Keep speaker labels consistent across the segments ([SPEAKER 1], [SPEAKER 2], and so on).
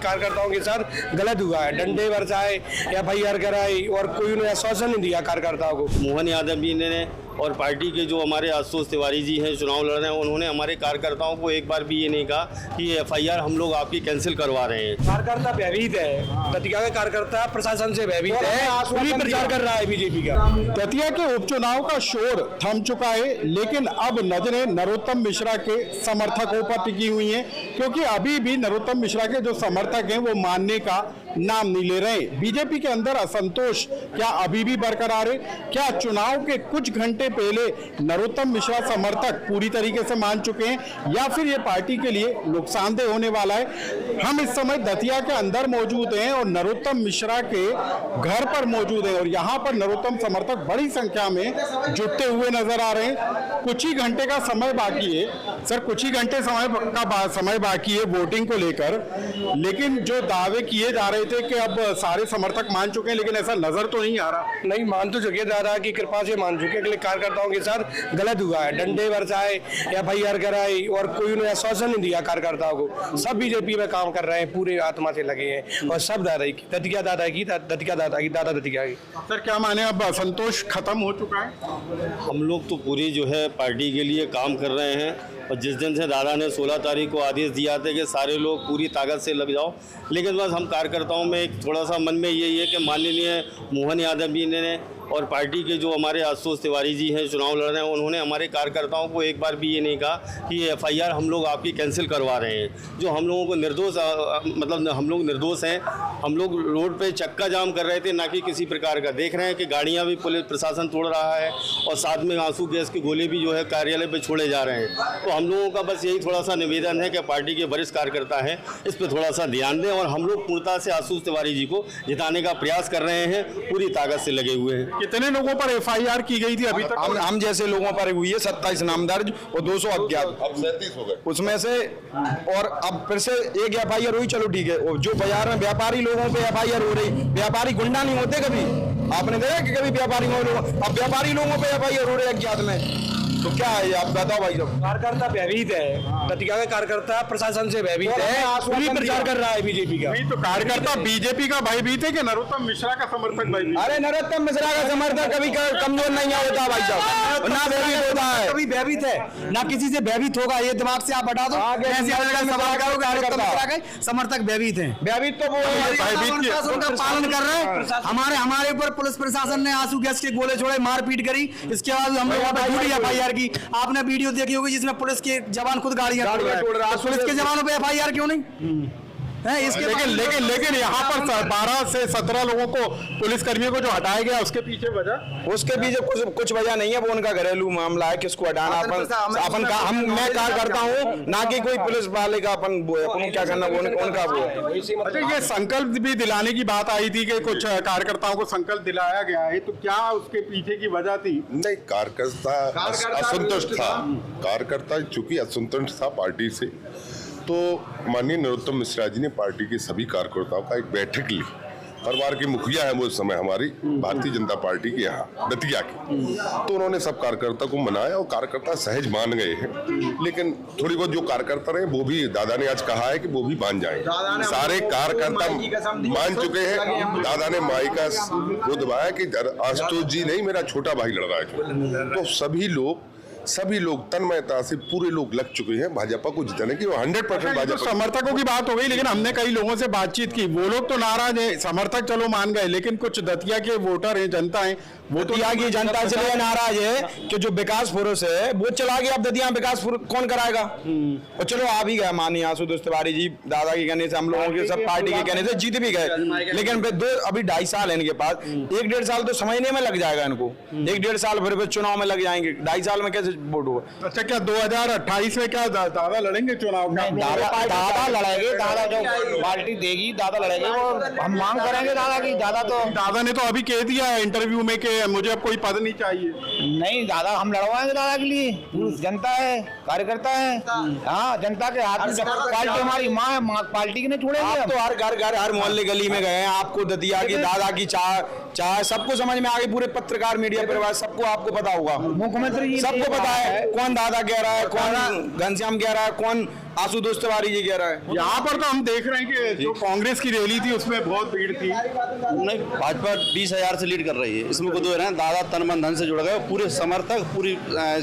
[SPEAKER 1] कार्यकर्ताओं के साथ गलत हुआ है, डंडे बरसाए, FIR कराई और कोई उन्हें आश्वासन नहीं दिया कार्यकर्ताओं को।
[SPEAKER 2] मोहन यादव जी ने और पार्टी के जो हमारे आशुतोष तिवारी जी हैं चुनाव लड़ रहे हैं, उन्होंने हमारे कार्यकर्ताओं को एक बार भी ये नहीं कहा कि FIR हम लोग आपकी कैंसिल करवा रहे हैं।
[SPEAKER 1] कार्यकर्ता भयभीत है, दतिया का कार्यकर्ता प्रशासन से भयभीत है, पूरी प्रचार कर रहा है बीजेपी का।
[SPEAKER 3] दतिया के उपचुनाव का शोर थम चुका है, लेकिन अब नजरें नरोत्तम मिश्रा के समर्थकों पर टिकी हुई हैं, क्योंकि अभी भी नरोत्तम मिश्रा के जो समर्थक हैं वो मानने का नाम नहीं ले रहे। बीजेपी के अंदर असंतोष क्या अभी भी बरकरार है? क्या चुनाव के कुछ घंटे पहले नरोत्तम मिश्रा समर्थक पूरी तरीके से मान चुके हैं, या फिर ये पार्टी के लिए नुकसानदेह होने वाला है? हम इस समय दतिया के अंदर मौजूद हैं और नरोत्तम मिश्रा के घर पर मौजूद हैं और यहाँ पर नरोत्तम समर्थक बड़ी संख्या में जुटते हुए नजर आ रहे हैं। कुछ ही घंटे का समय बाकी है सर, कुछ ही घंटे समय बाकी है वोटिंग को लेकर, लेकिन जो दावे किए जा रहे थे कि अब सारे समर्थक मान चुके हैं, लेकिन ऐसा नजर तो नहीं आ रहा।
[SPEAKER 1] नहीं, मान तो चुके, दादा की कृपा से मान चुके, लेकिन कार्यकर्ताओं के साथ गलत हुआ है, डंडे बरसाए, FIR कराई और कोई उन्हें आश्वासन नहीं दिया कार्यकर्ताओं को। सब बीजेपी में काम कर रहे हैं, पूरे आत्मा से लगे हैं और सब दादा की, दतिया दादा की, दतिया दादा की, दादा दतिया की।
[SPEAKER 3] सर क्या माने, अब असंतोष खत्म हो चुका है?
[SPEAKER 2] हम लोग तो पूरी जो है पार्टी के लिए काम कर रहे हैं और जिस दिन से दादा ने 16 तारीख को आदेश दिया था कि सारे लोग पूरी ताकत से लग जाओ, लेकिन बस हम कार्यकर्ताओं में एक थोड़ा सा मन में यही है कि माननीय मोहन यादव जी ने और पार्टी के जो हमारे आशुतोष तिवारी जी हैं चुनाव लड़ रहे हैं, उन्होंने हमारे कार्यकर्ताओं को एक बार भी ये नहीं कहा कि FIR हम लोग आपकी कैंसिल करवा रहे हैं। जो हम लोगों को निर्दोष मतलब हम लोग निर्दोष हैं, हम लोग रोड पे चक्का जाम कर रहे थे, ना कि किसी प्रकार का। देख रहे हैं कि गाड़ियाँ भी पुलिस प्रशासन तोड़ रहा है और साथ में आंसू गैस के गोले भी जो है कार्यालय पर छोड़े जा रहे हैं। तो हम लोगों का बस यही थोड़ा सा निवेदन है कि पार्टी के वरिष्ठ कार्यकर्ता हैं, इस पर थोड़ा सा ध्यान दें और हम लोग पूर्णतः से आशुतोष तिवारी जी को जिताने का प्रयास कर रहे हैं, पूरी ताकत से लगे हुए हैं।
[SPEAKER 3] कितने लोगों पर FIR की गई थी अभी तक?
[SPEAKER 4] हम जैसे लोगों पर हुई है 27 नाम दर्ज और 200 अज्ञात,
[SPEAKER 5] अब 37 हो गए
[SPEAKER 4] उसमें से, और अब फिर से एक FIR हुई, चलो ठीक है। जो बाजार में व्यापारी लोगों पे FIR हो रही, व्यापारी गुंडा नहीं होते कभी, आपने देखा कि कभी व्यापारी लोगों, अब व्यापारी लोगों पे FIR हो रहे अज्ञात में, तो क्या है आप बताओ भाई साहब।
[SPEAKER 1] कार्यकर्ता भयभीत है, दतिया का कार्यकर्ता प्रशासन से भयभीत है, पूरी प्रचार कर रहा है बीजेपी का।
[SPEAKER 3] नहीं तो कार्यकर्ता बीजेपी का भयभीत है कि नरोत्तम मिश्रा का समर्थक भयभीत?
[SPEAKER 4] अरे नरोत्तम मिश्रा का समर्थक कभी कमजोर नहीं होता भाई साहब, ना भयभीत होता है,
[SPEAKER 6] कभी भयभीत है ना किसी से भयभीत होगा, ये दिमाग से आप हटा दो। समर्थक भयभीत हैं,
[SPEAKER 4] भयभीत तो वो
[SPEAKER 6] उनका पालन कर रहे हैं। हमारे ऊपर पुलिस प्रशासन ने आंसू गैस के गोले छोड़े, मारपीट करी, इसके बाद हम लोग FIR की। आपने वीडियो देखी होगी जिसमें पुलिस के जवान खुद गाड़ियां तोड़ रहा है, पुलिस के जवानों पे FIR क्यों नहीं है? इसके
[SPEAKER 3] लेकिन यहाँ पर 12 से 17 लोगों को पुलिस कर्मियों को जो हटाया गया, उसके पीछे वजह?
[SPEAKER 4] उसके पीछे कुछ वजह नहीं है, वो उनका घरेलू मामला है, किसको हटाना अपन मैं कार्य करता हूँ, ना कि कोई पुलिस वाले का अपन क्या करना, उनका वो है।
[SPEAKER 3] अच्छा, ये संकल्प भी दिलाने की बात आई थी कि कुछ कार्यकर्ताओं को संकल्प दिलाया गया है, तो क्या उसके पीछे की वजह थी?
[SPEAKER 5] नहीं, कार्यकर्ता असंतुष्ट था, कार्यकर्ता चूंकि असंतुष्ट था पार्टी से, तो माननीय नरोत्तम मिश्रा जी ने पार्टी के सभी कार्यकर्ताओं का एक बैठक ली। परिवार के मुखिया है वो इस समय हमारी भारतीय जनता पार्टी के यहाँ दतिया की, तो उन्होंने सब कार्यकर्ता को मनाया और कार्यकर्ता सहज मान गए हैं। लेकिन थोड़ी बहुत जो कार्यकर्ता रहे वो भी दादा ने आज कहा है कि वो भी मान जाएंगे, सारे कार्यकर्ता मान चुके हैं। दादा ने माई का वो दबाया कि आशुतोष जी नहीं, मेरा छोटा भाई लड़ रहा है, तो सभी लोग तन्मयता से पूरे लोग लग चुके हैं भाजपा को जिताने की। 100% भाजपा
[SPEAKER 3] समर्थकों की बात हो गई, लेकिन हमने कई लोगों से बातचीत की, वो लोग तो नाराज है, समर्थक चलो मान गए, लेकिन कुछ दतिया के वोटर हैं, जनता है, वो
[SPEAKER 4] दतिया की जनता से नाराज है कि जो विकास फोरस है वो चला गया, अब दतिया विकास कौन कराएगा? और चलो आ भी गया माननीय आशुतोष तिवारी जी, दादा के कहने से, हम लोगों के सब पार्टी के कहने से जीत भी गए, लेकिन अभी 2.5 साल है इनके पास, 1-1.5 साल तो समझने में लग जाएगा इनको, 1-1.5 साल फिर चुनाव में लग जाएंगे, 2.5 साल में कैसे वोट होगा?
[SPEAKER 3] अच्छा, क्या 2028 में क्या दादा लड़ेंगे चुनाव?
[SPEAKER 6] दादा लड़ेंगे, दादा जो पार्टी देगी दादा लड़ेंगे, वो हम मांग करेंगे दादा की। दादा
[SPEAKER 3] ने तो अभी कह दिया है इंटरव्यू में कि मुझे अब कोई पद नहीं चाहिए।
[SPEAKER 6] नहीं, दादा हम लड़वाएंगे दादा के लिए, जनता है, कार्यकर्ता है, हाँ, जनता के हाथ में पार्टी हमारी माँ है, पार्टी की नहीं छोड़ेंगे।
[SPEAKER 4] आप तो हर घर हर मोहल्ले गली में गए हैं, आपको दतिया की दादा की चाह सबको समझ में आ गई, पूरे पत्रकार मीडिया परिवार सबको आपको पता होगा,
[SPEAKER 6] मुख्यमंत्री जी
[SPEAKER 4] सबको पता है कौन दादा कह रहा है, कौन घनश्याम कह रहा है, कौन आशुतोष तिवारी जी कह रहा है।
[SPEAKER 3] यहाँ पर तो हम देख रहे हैं कि जो कांग्रेस की रैली थी उसमें बहुत भीड़ थी।
[SPEAKER 7] नहीं, भाजपा 20,000 से लीड कर रही है, इसमें कोई दो रहे हैं। दादा तन मन धन से जुड़ गए, पूरे समर्थक, पूरी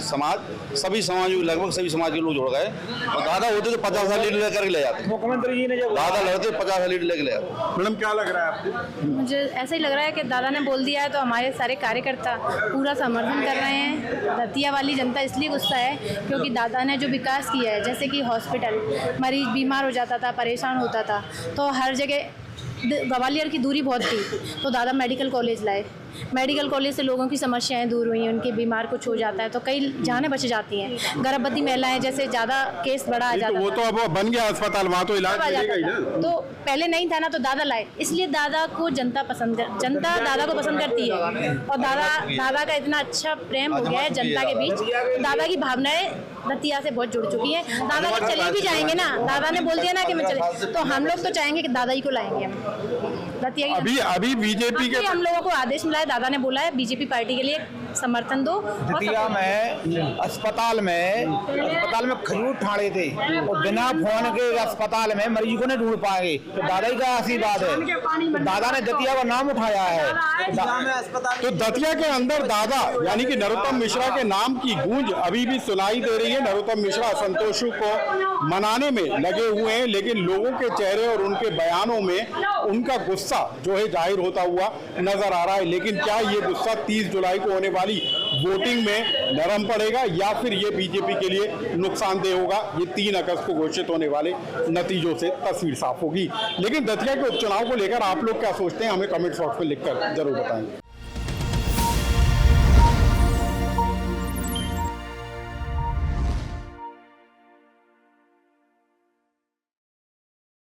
[SPEAKER 7] समाज, सभी समाज, लगभग सभी समाज के लोग जुड़ गए। और दादा होते तो 50,000 लीड लेकर ले जाते,
[SPEAKER 6] मुख्यमंत्री जी ने जब
[SPEAKER 7] दादा लड़ते 50,000 लीड लेकर ले जाते।
[SPEAKER 3] मैडम क्या लग रहा है आपको?
[SPEAKER 8] मुझे ऐसा ही लग रहा है कि दादा ने बोल दिया है तो हमारे सारे कार्यकर्ता पूरा समर्थन कर रहे हैं। दतिया वाली जनता इसलिए गुस्सा है क्योंकि दादा ने जो विकास किया है, जैसे कि हॉस्पिटल, मरीज बीमार हो जाता था, परेशान होता था, तो हर जगह ग्वालियर की दूरी बहुत थी, तो दादा मेडिकल कॉलेज लाए। मेडिकल कॉलेज से लोगों की समस्याएं दूर हुई, उनके बीमार कुछ हो जाता है तो कई जानें बच जाती हैं। गर्भवती महिलाएं जैसे ज़्यादा केस बड़ा आ जाता
[SPEAKER 3] वो तो अब बन गया अस्पताल, वहाँ तो इलाज मिलेगा ही ना।
[SPEAKER 8] तो पहले नहीं था ना, तो दादा लाए, इसलिए दादा को जनता दादा को पसंद करती है। और दादा का इतना अच्छा प्रेम हो गया है जनता के बीच, दादा की भावनाएं दतिया से बहुत जुड़ चुकी हैं। दादा अगर चले भी जाएंगे ना, दादा ने बोल दिया ना कि मैं चले, तो हम लोग तो चाहेंगे कि दादा ही को लाएंगे हम दतिया की।
[SPEAKER 3] अभी बीजेपी के
[SPEAKER 8] हम लोगों को आदेश मिला है, दादा ने बोला है बीजेपी पार्टी के लिए समर्थन दो।
[SPEAKER 4] दतिया में अस्पताल में खजूर ठाड़े थे और बिना फोन के अस्पताल में मरीज को नहीं ढूंढ पाएंगे, तो दादा ही का आशीर्वाद है, तो दादा ने दतिया का नाम उठाया है।
[SPEAKER 3] तो दतिया के अंदर दादा यानी कि नरोत्तम मिश्रा के नाम की गूंज अभी भी सुनाई दे रही है। नरोत्तम मिश्रा असंतोषों को मनाने में लगे हुए हैं, लेकिन लोगों के चेहरे और उनके बयानों में उनका गुस्सा जो है जाहिर होता हुआ नजर आ रहा है। लेकिन क्या ये गुस्सा 30 जुलाई को होने वाली वोटिंग में नरम पड़ेगा या फिर ये बीजेपी के लिए नुकसानदेह होगा, ये 3 अगस्त को घोषित होने वाले नतीजों से तस्वीर साफ होगी। लेकिन दतिया के उपचुनाव को लेकर आप लोग क्या सोचते हैं, हमें कमेंट बॉक्स में लिखकर जरूर बताएं।